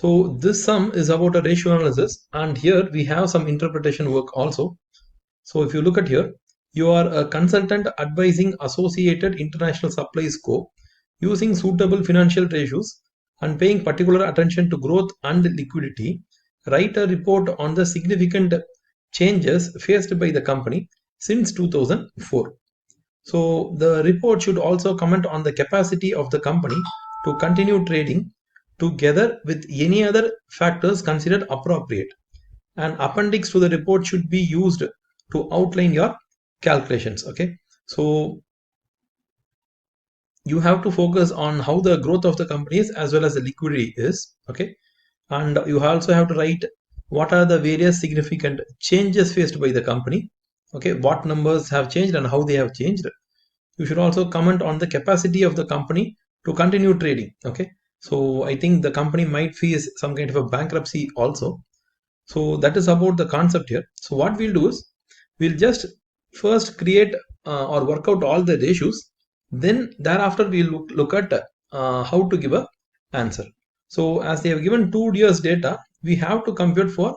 So this sum is about a ratio analysis, and here we have some interpretation work also. So if you look at here, you are a consultant advising Associated International Supplies Co. using suitable financial ratios and paying particular attention to growth and liquidity. Write a report on the significant changes faced by the company since 2004. So the report should also comment on the capacity of the company to continue trading together with any other factors considered appropriate. An appendix to the report should be used to outline your calculations. Okay, so you have to focus on how the growth of the company is as well as the liquidity is. Okay, and you also have to write what are the various significant changes faced by the company. Okay, what numbers have changed and how they have changed. You should also comment on the capacity of the company to continue trading. Okay, so I think the company might face some kind of a bankruptcy also. So that is about the concept here. So what we'll do is we'll just first create or work out all the ratios, then thereafter we'll look at how to give a answer. So as they have given 2 years data, we have to compute for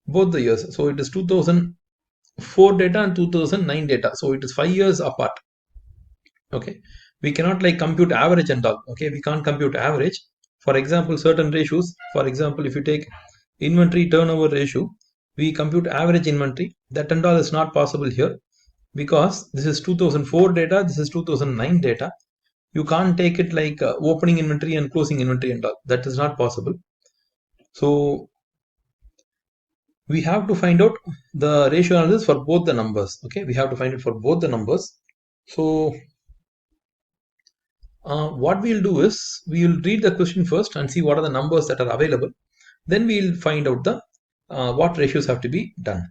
both the years. So it is 2004 data and 2009 data, so it is 5 years apart. Okay, we cannot like compute average and all. Okay, we can't compute average. For example, certain ratios, for example, if you take inventory turnover ratio, we compute average inventory. That and all is not possible here because this is 2004 data, this is 2009 data. You can't take it like opening inventory and closing inventory and all. That is not possible. So we have to find out the ratio analysis for both the numbers. Okay, we have to find it for both the numbers. So what we'll do is we'll read the question first and see what are the numbers that are available. Then we'll find out the what ratios have to be done.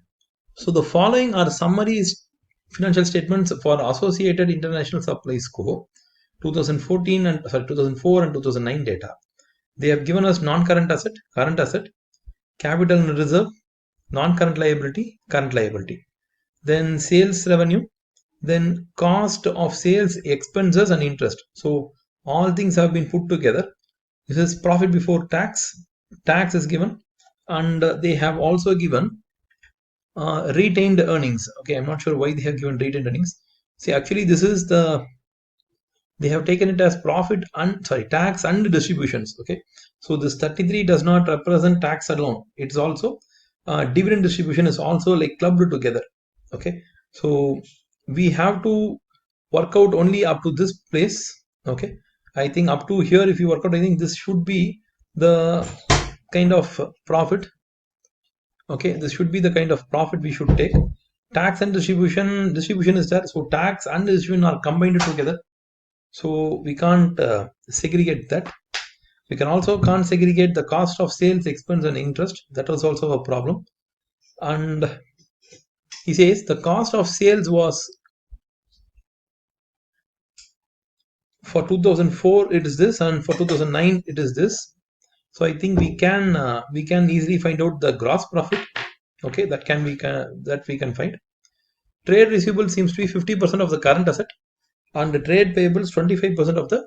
So the following are summary financial statements for Associated International Supplies Co. 2014 and 2004 and 2009 data. They have given us non-current asset, current asset, capital and reserve, non-current liability, current liability. Then sales revenue, then cost of sales, expenses and interest. So all things have been put together. This is profit before tax. Tax is given, and they have also given retained earnings. Okay, I'm not sure why they have given retained earnings. See, actually this is the, they have taken it as profit and tax and distributions. Okay, so this 33 does not represent tax alone. It's also dividend distribution is also like clubbed together. Okay, so we have to work out only up to this place. Okay, I think up to here, if you work out, I think this should be the kind of profit. Okay, this should be the kind of profit we should take. Tax and distribution is there, so tax and distribution are combined together, so we can't segregate that. We can also can't segregate the cost of sales, expense and interest. That was also a problem. And he says the cost of sales was for 2004 it is this, and for 2009 it is this. So I think we can easily find out the gross profit. Okay, that we can find. Trade receivable seems to be 50% of the current asset, and the trade payables 25% of the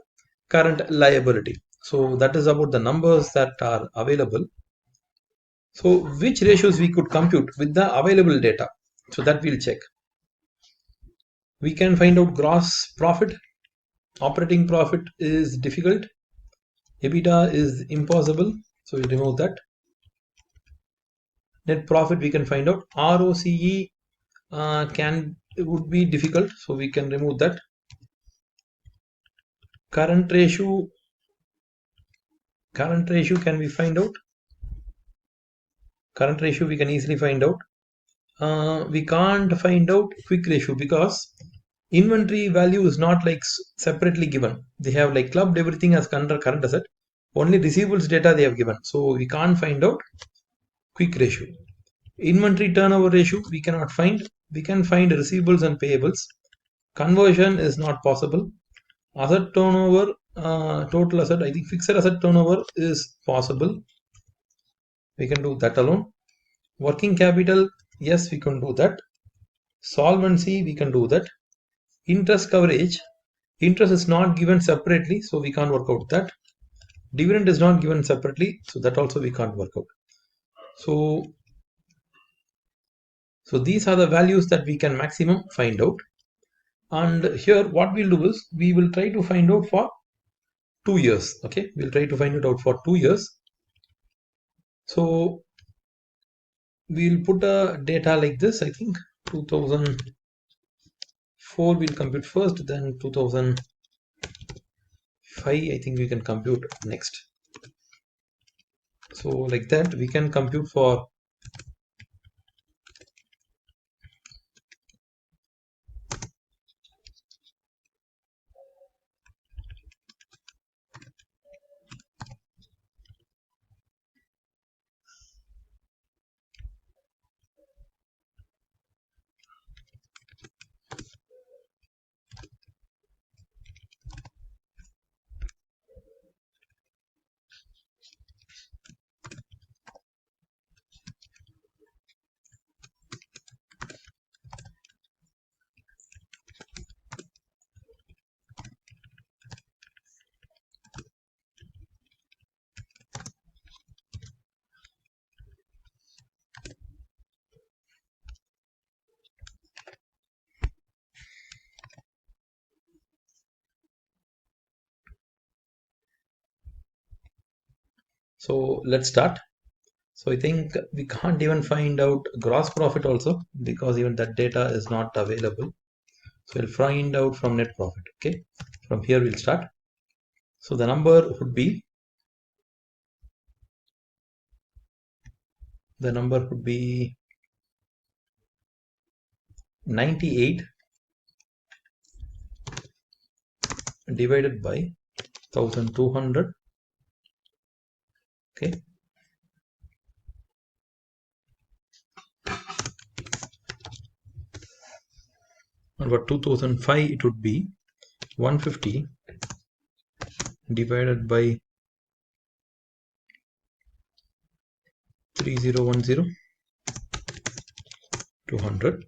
current liability. So that is about the numbers that are available. So which ratios we could compute with the available data? So that we'll check. We can find out gross profit. Operating profit is difficult. EBITDA is impossible, so we remove that. Net profit we can find out. ROCE would be difficult, so we can remove that. Current ratio can we find out? Current ratio we can easily find out. We can't find out quick ratio because inventory value is not like separately given. They have like clubbed everything as under current asset. Only receivables data they have given, so we can't find out quick ratio. Inventory turnover ratio we cannot find. We can find receivables and payables. Conversion is not possible. Asset turnover, total asset, I think fixed asset turnover is possible. We can do that alone. Working capital, yes, we can do that. Solvency, we can do that. Interest coverage, interest is not given separately, so we can't work out that. Dividend is not given separately, so that also we can't work out. So these are the values that we can maximum find out. And here what we'll do is we will try to find out for 2 years. Okay, we'll try to find it out for 2 years. So we'll put a data like this. I think 2004 we'll compute first, then 2005 I think we can compute next. So like that we can compute for so let's start. So I think we can't even find out gross profit also because even that data is not available. So we'll find out from net profit. Okay, from here we'll start. So the number would be 98 divided by 1200. Okay, and for 2005 it would be 150 divided by 3010 200.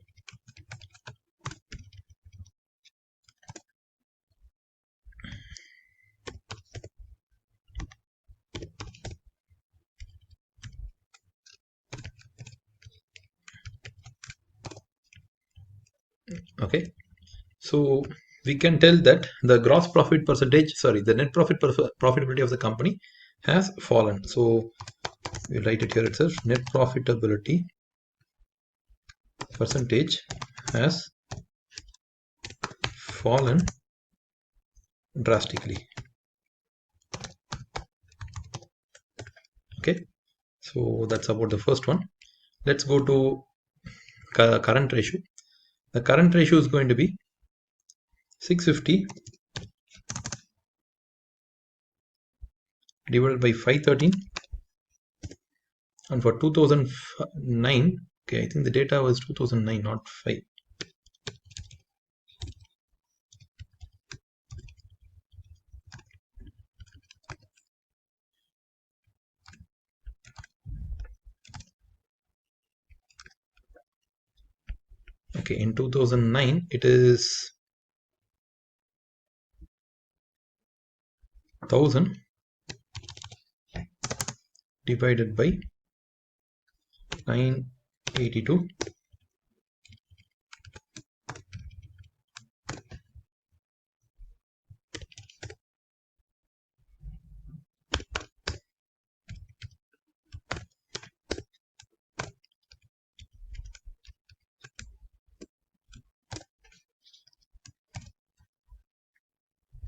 Okay, so we can tell that the gross profit percentage, sorry, the net profit profitability of the company has fallen. So we write it here itself. Net profitability percentage has fallen drastically. Okay, so that's about the first one. Let's go to current ratio. The current ratio is going to be 650 divided by 513, and for 2009, okay, I think the data was 2009, not 5. Okay, in 2009 it is 1000 divided by 982.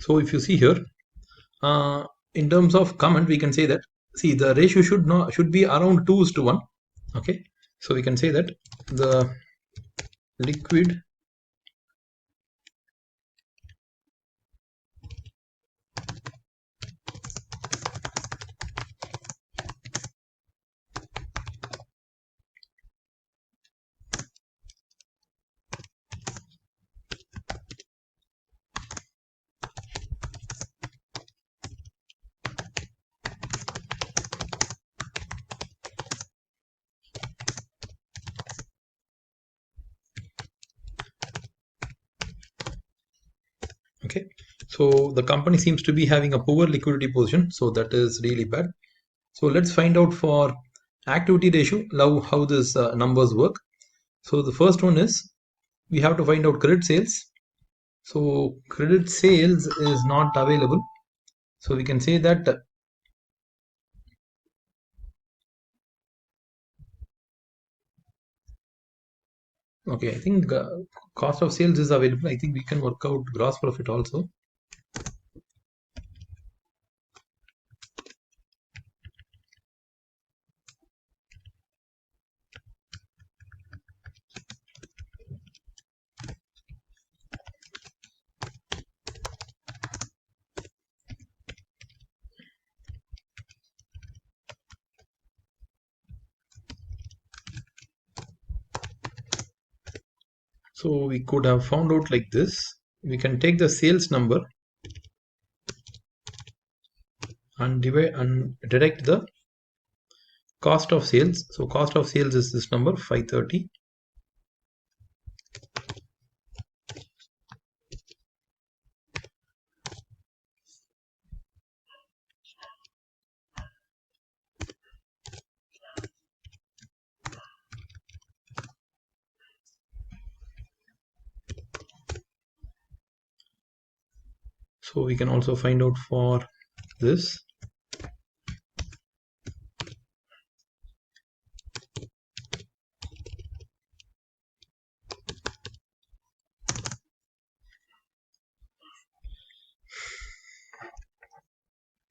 So if you see here, in terms of comment, we can say that, see, the ratio should be around 2:1. Okay, so we can say that the liquid Okay, so the company seems to be having a poor liquidity position, so that is really bad. So let's find out for activity ratio how these numbers work. So the first one is we have to find out credit sales. So credit sales is not available, so we can say that okay, I think cost of sales is available. I think we can work out gross profit also. So we could have found out like this. We can take the sales number and divide and deduct the cost of sales. So cost of sales is this number 530. So we can also find out for this.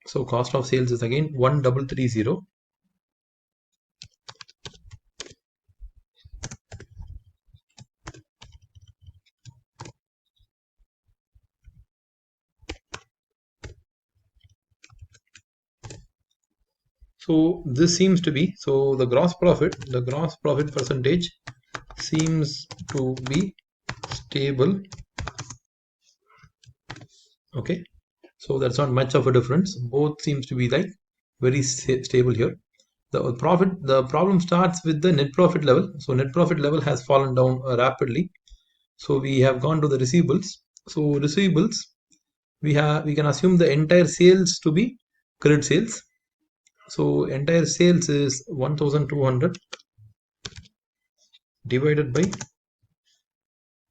So cost of sales is again 1330. So this seems to be, so the gross profit percentage seems to be stable. Okay, so that's not much of a difference. Both seems to be like very stable here. The problem starts with the net profit level. So net profit level has fallen down rapidly. So we have gone to the receivables. So receivables, we can assume the entire sales to be credit sales. So entire sales is 1200 divided by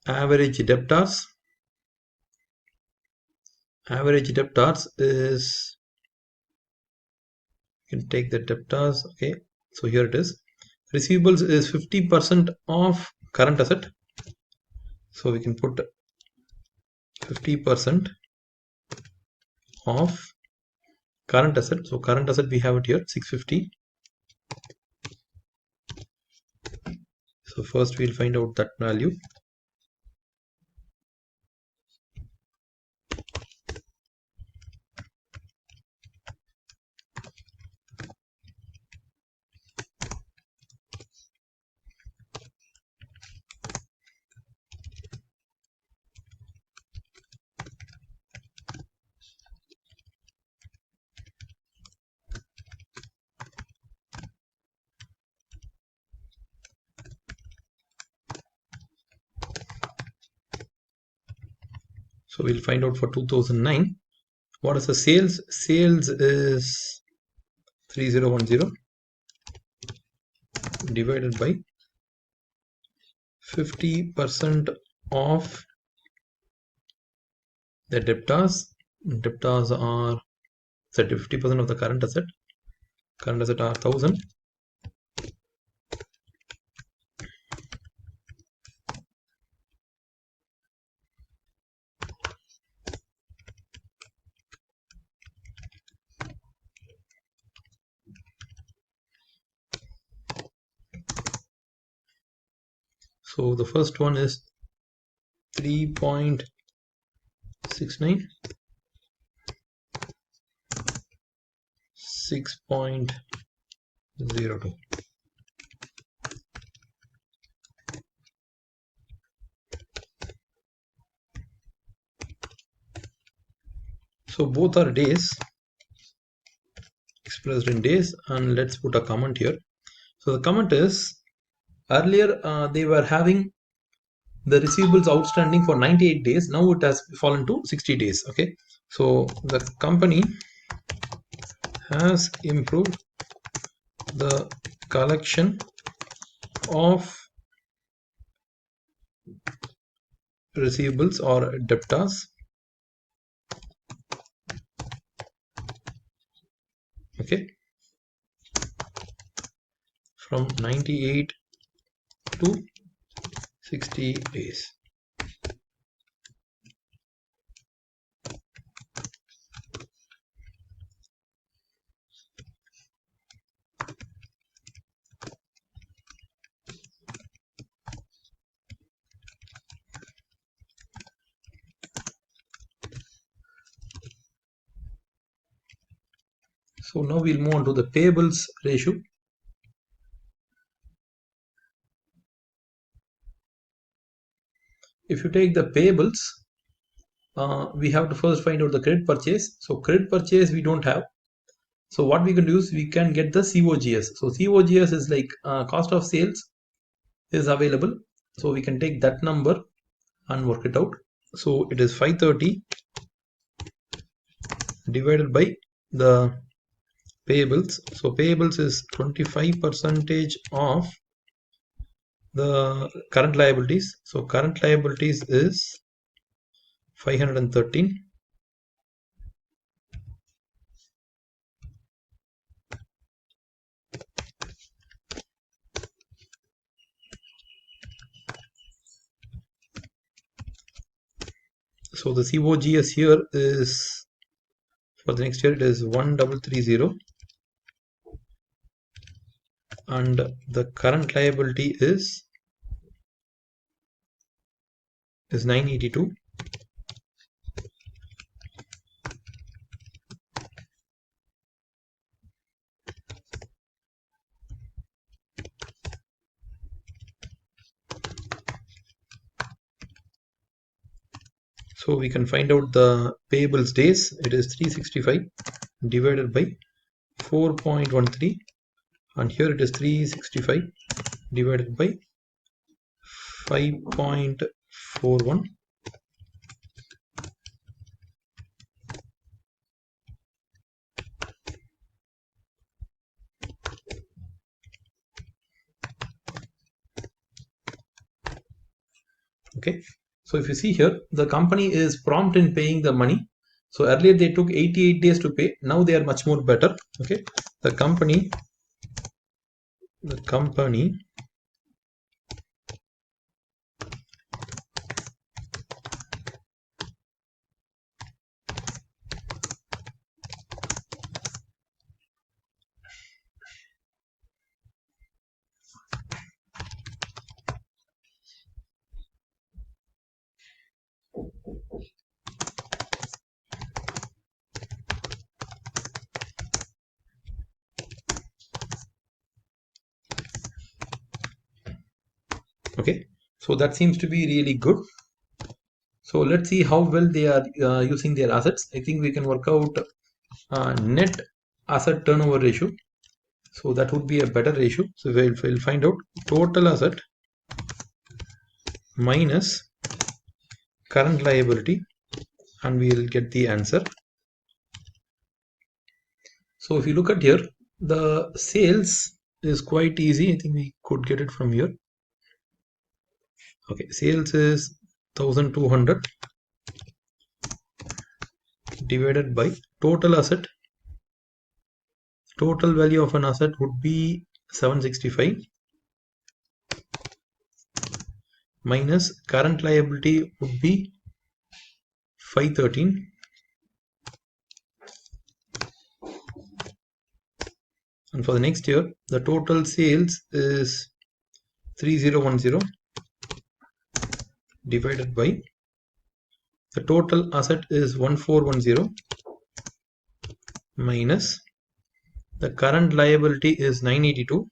average debtors. Average debtors is, you can take the debtors. Okay, so here it is. Receivables is 50% of current asset. So we can put 50% of current asset. So current asset we have it here 650. So first we'll find out that value. So we'll find out for 2009. What is the sales? Sales is 3010 divided by 50% of the debtors. Debtors are 50% of the current asset. Current asset are 1000. So the first one is 3.69, 6.02. So both are days, expressed in days, and let's put a comment here. So the comment is, earlier they were having the receivables outstanding for 98 days. Now it has fallen to 60 days. Okay, so the company has improved the collection of receivables or debtors, okay, from 98 to 60 days. So now we'll move on to the payables ratio. If you take the payables, we have to first find out the credit purchase. So credit purchase we don't have. So what we can do is we can get the COGS. So COGS is like cost of sales is available. So we can take that number and work it out. So it is 530 divided by the payables. So payables is 25% of the current liabilities. So current liabilities is 513. So the COGS here is, for the next year it is 1330, and the current liability is 982. So we can find out the payables days. It is 365 divided by 4.13, and here it is 365 divided by 5.41. Okay, so if you see here, the company is prompt in paying the money. So earlier they took 88 days to pay. Now they are much more better. Okay, the company okay, so that seems to be really good. So let's see how well they are using their assets. I think we can work out net asset turnover ratio. So that would be a better ratio. So we'll find out total asset minus current liability, and we'll get the answer. So if you look at here, the sales is quite easy. I think we could get it from here. Okay, sales is 1200 divided by total asset. Total value of an asset would be 765 minus current liability would be 513, and for the next year the total sales is 3010 divided by the total asset is 1410 minus the current liability is 982 .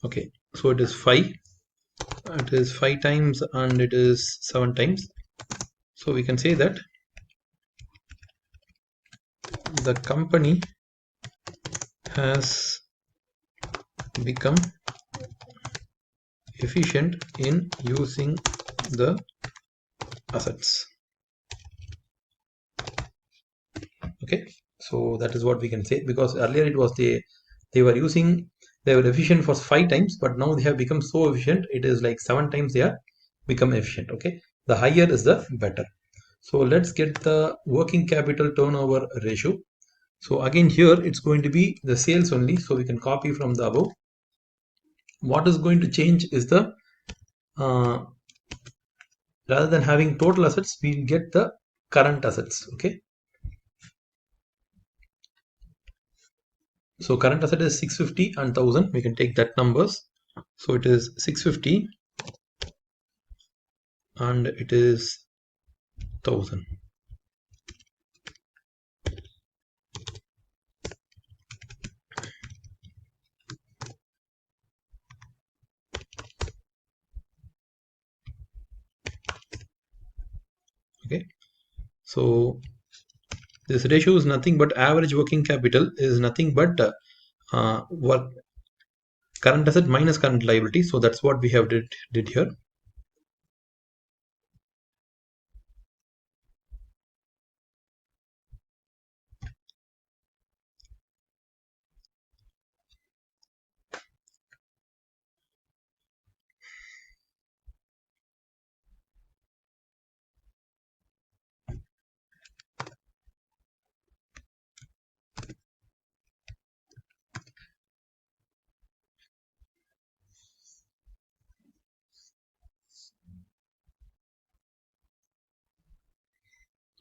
Okay, so it is 5. It is 5 times and it is 7 times. So we can say that the company has become efficient in using the assets. Okay, so that is what we can say, because earlier it was they were efficient for 5 times, but now they have become so efficient, it is like 7 times they are become efficient. Okay, the higher is the better. So let's get the working capital turnover ratio. So again here it's going to be the sales only, so we can copy from the above. What is going to change is the rather than having total assets, we'll get the current assets. Okay, so current asset is 650 and 1000. We can take that numbers. So it is 650 and it is 1000. Okay, so this ratio is nothing but average working capital is nothing but work current asset minus current liability. So that's what we have did here.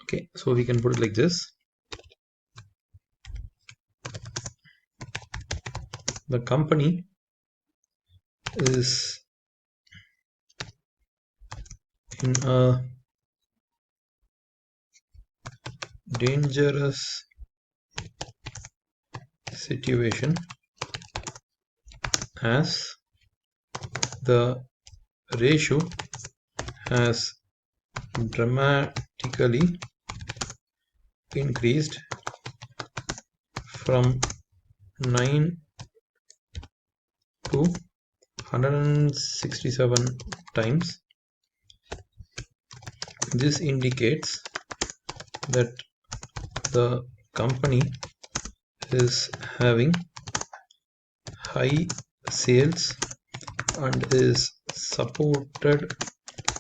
Okay, so we can put it like this. The company is in a dangerous situation as the ratio has dramatically increased from 9 to 167 times. This indicates that the company is having high sales and is supported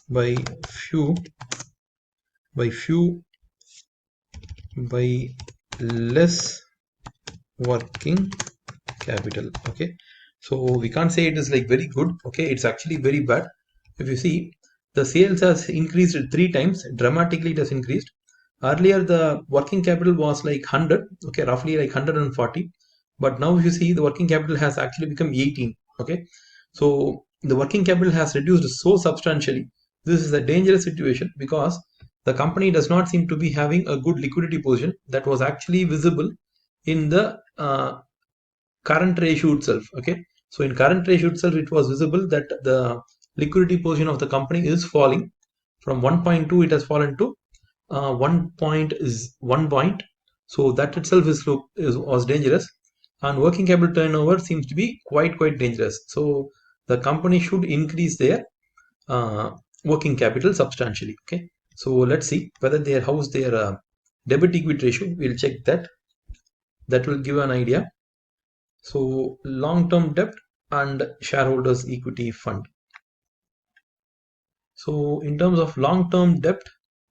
by less working capital. Okay, so we can't say it is like very good. Okay, it's actually very bad. If you see, the sales has increased 3 times dramatically. It has increased. Earlier the working capital was like 100, okay, roughly like 140, but now if you see, the working capital has actually become 18. Okay, so the working capital has reduced so substantially. This is a dangerous situation because the company does not seem to be having a good liquidity position that was actually visible in the current ratio itself. Okay, so in current ratio itself it was visible that the liquidity position of the company is falling from 1.2, it has fallen to 1.1 point. So that itself was dangerous, and working capital turnover seems to be quite dangerous. So the company should increase their uh, working capital substantially. Okay, so let's see whether their how's their debit equity ratio. We'll check that. That will give an idea. So long-term debt and shareholders equity fund. So in terms of long-term debt,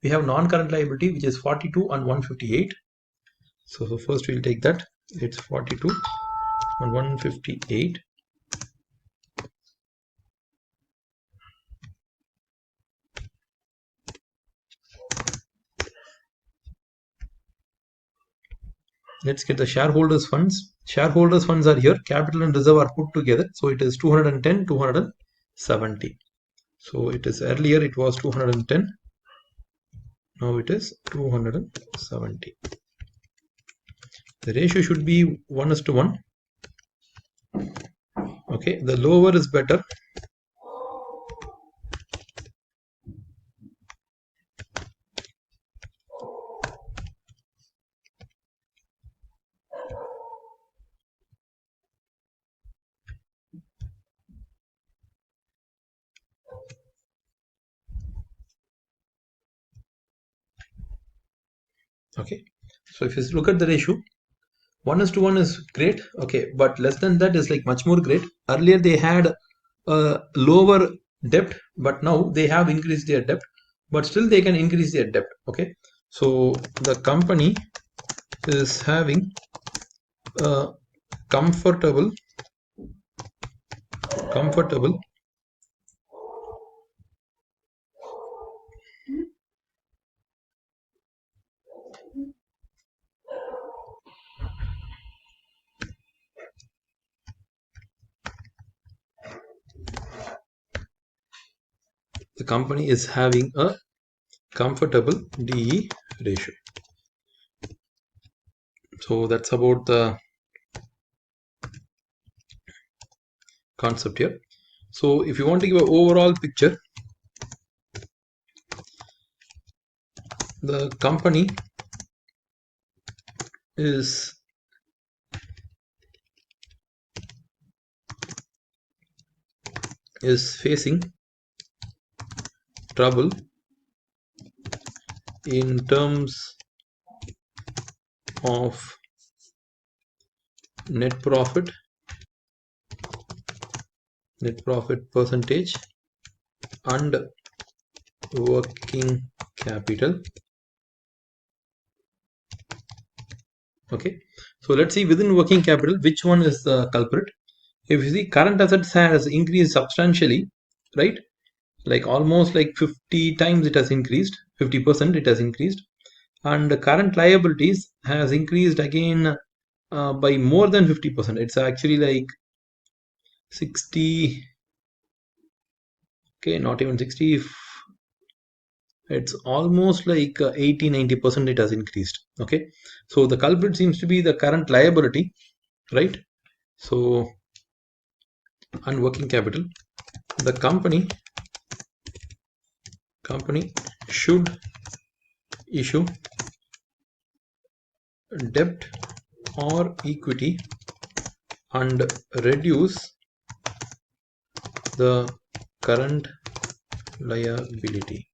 we have non-current liability, which is 42 and 158. So first we'll take that. It's 42 and 158. Let's get the shareholders funds. Shareholders funds are here. Capital and reserve are put together. So it is 210, 270. So it is earlier it was 210. Now it is 270. The ratio should be 1:1. Okay, the lower is better. Okay, so if you look at the ratio, 1:1 is great. Okay, but less than that is like much more great. Earlier they had a lower debt, but now they have increased their debt, but still they can increase their debt. Okay, so the company is having a comfortable the company is having a comfortable DE ratio. So that's about the concept here. So if you want to give an overall picture, the company is facing trouble in terms of net profit percentage and working capital. Okay, so let's see within working capital which one is the culprit. If you see, current assets has increased substantially, right? Like almost like 50 times it has increased, 50% it has increased, and the current liabilities has increased again by more than 50%. It's actually like 60, okay, not even 60, it's almost like 80-90% it has increased. Okay, so the culprit seems to be the current liability, right? So, and working capital, the company should issue debt or equity and reduce the current liability.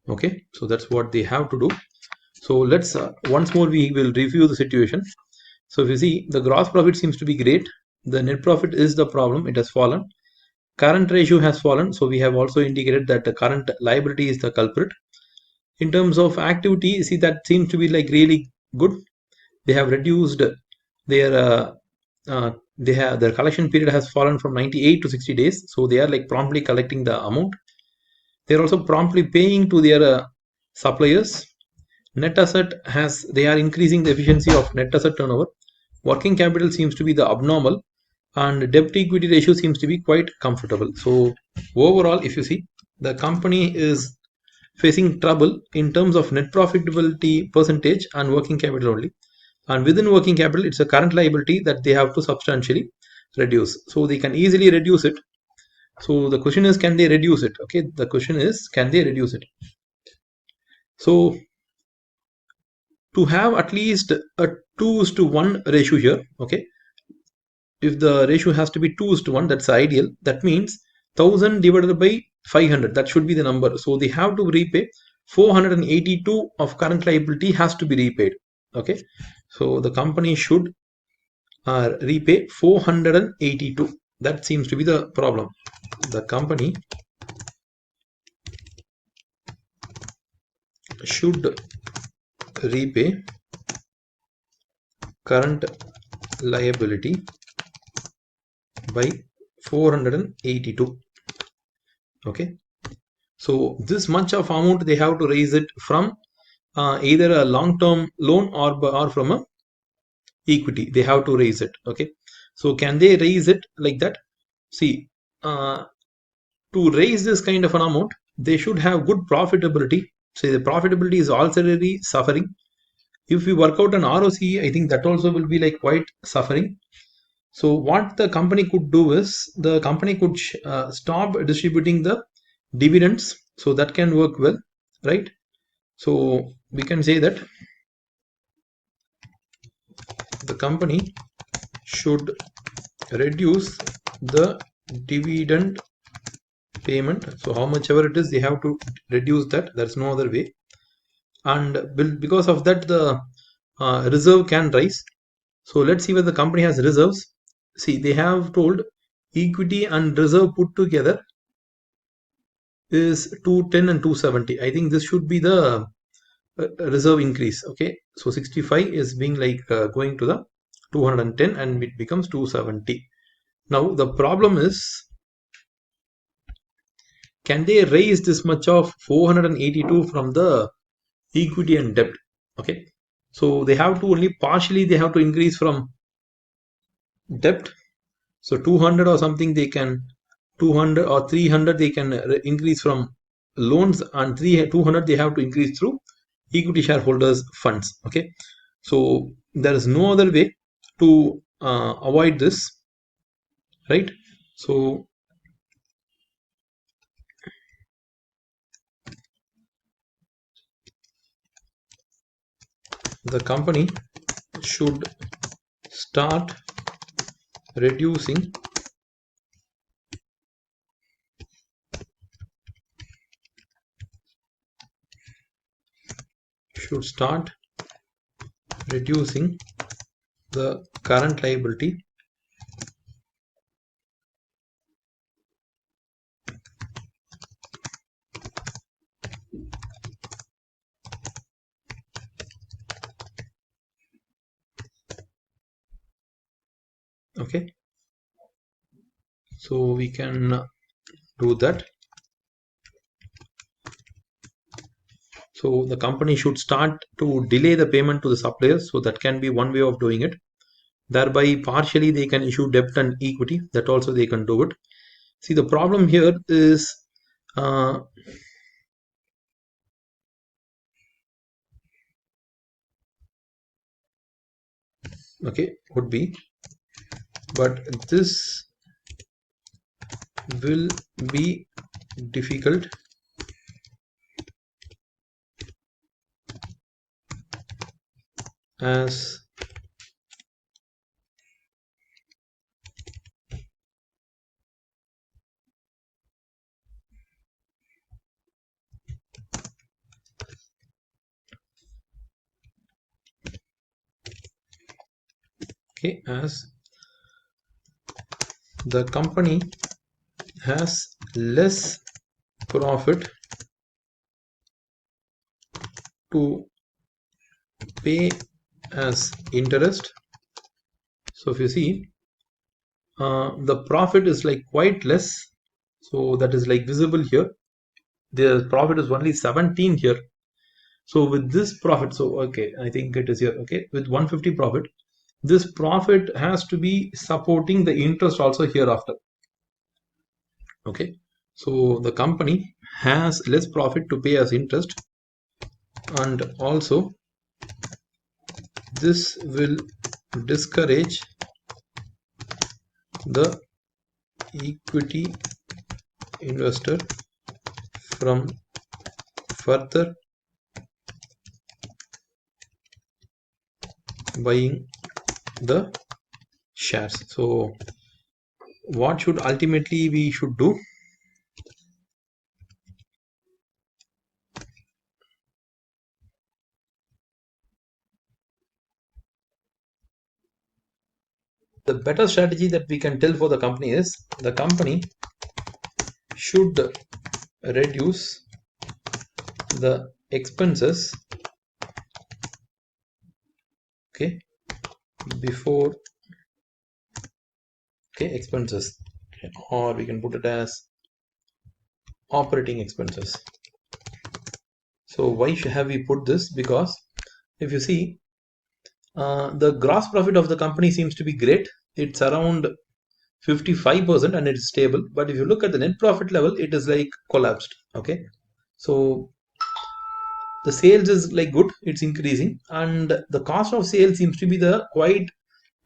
Okay, so that's what they have to do. So let's once more we will review the situation. So if you see, the gross profit seems to be great. The net profit is the problem, it has fallen. Current ratio has fallen, so we have also indicated that the current liability is the culprit. In terms of activity, see, that seems to be like really good. They have reduced their their collection period has fallen from 98 to 60 days, so they are like promptly collecting the amount. They're also promptly paying to their suppliers. Net asset has, they are increasing the efficiency of net asset turnover. Working capital seems to be the abnormal, and debt equity ratio seems to be quite comfortable. So overall, if you see, the company is facing trouble in terms of net profitability percentage and working capital only. And within working capital, it's a current liability that they have to substantially reduce. So they can easily reduce it. So the question is, can they reduce it? Okay, the question is, can they reduce it? So to have at least a 2:1 ratio here, okay, if the ratio has to be 2:1, that's ideal. That means 1000 divided by 500, that should be the number. So they have to repay 482 of current liability has to be repaid. Okay, so the company should repay 482. That seems to be the problem. The company should repay current liability by 482. Okay, so this much of amount they have to raise it from either a long-term loan or from a equity. They have to raise it. Okay, so can they raise it like that? See, to raise this kind of an amount, they should have good profitability. So the profitability is already suffering. If we work out an ROC, I think that also will be like quite suffering. So what the company could do is the company could stop distributing the dividends. So that can work well, right? So we can say that the company should reduce the dividend payment. So how much ever it is, they have to reduce that. There's no other way. And because of that, the reserve can rise. So let's see whether the company has reserves. See, they have told equity and reserve put together is 210 and 270. I think this should be the reserve increase. Okay, so 65 is being like going to the 210 and it becomes 270. Now the problem is, can they raise this much of 482 from the equity and debt? Okay, so they have to only partially, they have to increase from debt. So 200 or something they can, 200 or 300 they can increase from loans, and 200 they have to increase through equity shareholders funds. Okay, so there is no other way to avoid this, right? So the company should start reducing the current liability okay, so we can do that. So the company should start to delay the payment to the suppliers. So that can be one way of doing it. Thereby, partially they can issue debt and equity. That also they can do it. See, the problem here is okay, would be, but this will be difficult as okay, as the company has less profit to pay as interest. So if you see, the profit is like quite less. So that is like visible here. The profit is only 17 here. So with this profit, so okay, I think it is here. Okay, with 150 profit, this profit has to be supporting the interest also hereafter. Okay, so the company has less profit to pay as interest, and also this will discourage the equity investor from further buying the shares. So what should ultimately we should do? The better strategy that we can tell for the company is the company should reduce the expenses, okay, before, okay, expenses, okay, or we can put it as operating expenses. So why have we put this? Because if you see, the gross profit of the company seems to be great. It's around 55% and it's stable. But if you look at the net profit level, it is like collapsed. Okay, so the sales is like good, it's increasing, and the cost of sales seems to be the quite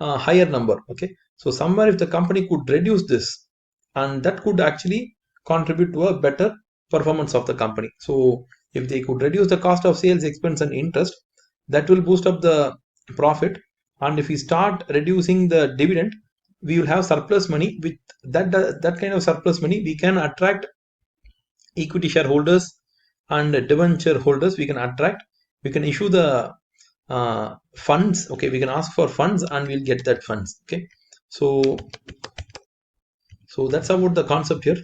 higher number. Okay, So somewhere if the company could reduce this, and that could actually contribute to a better performance of the company. So if they could reduce the cost of sales, expense and interest, that will boost up the profit. And if we start reducing the dividend, we will have surplus money. With that kind of surplus money, we can attract equity shareholders and debenture holders. We can issue the funds. Okay, we can ask for funds and we'll get that funds. Okay, so that's about the concept here.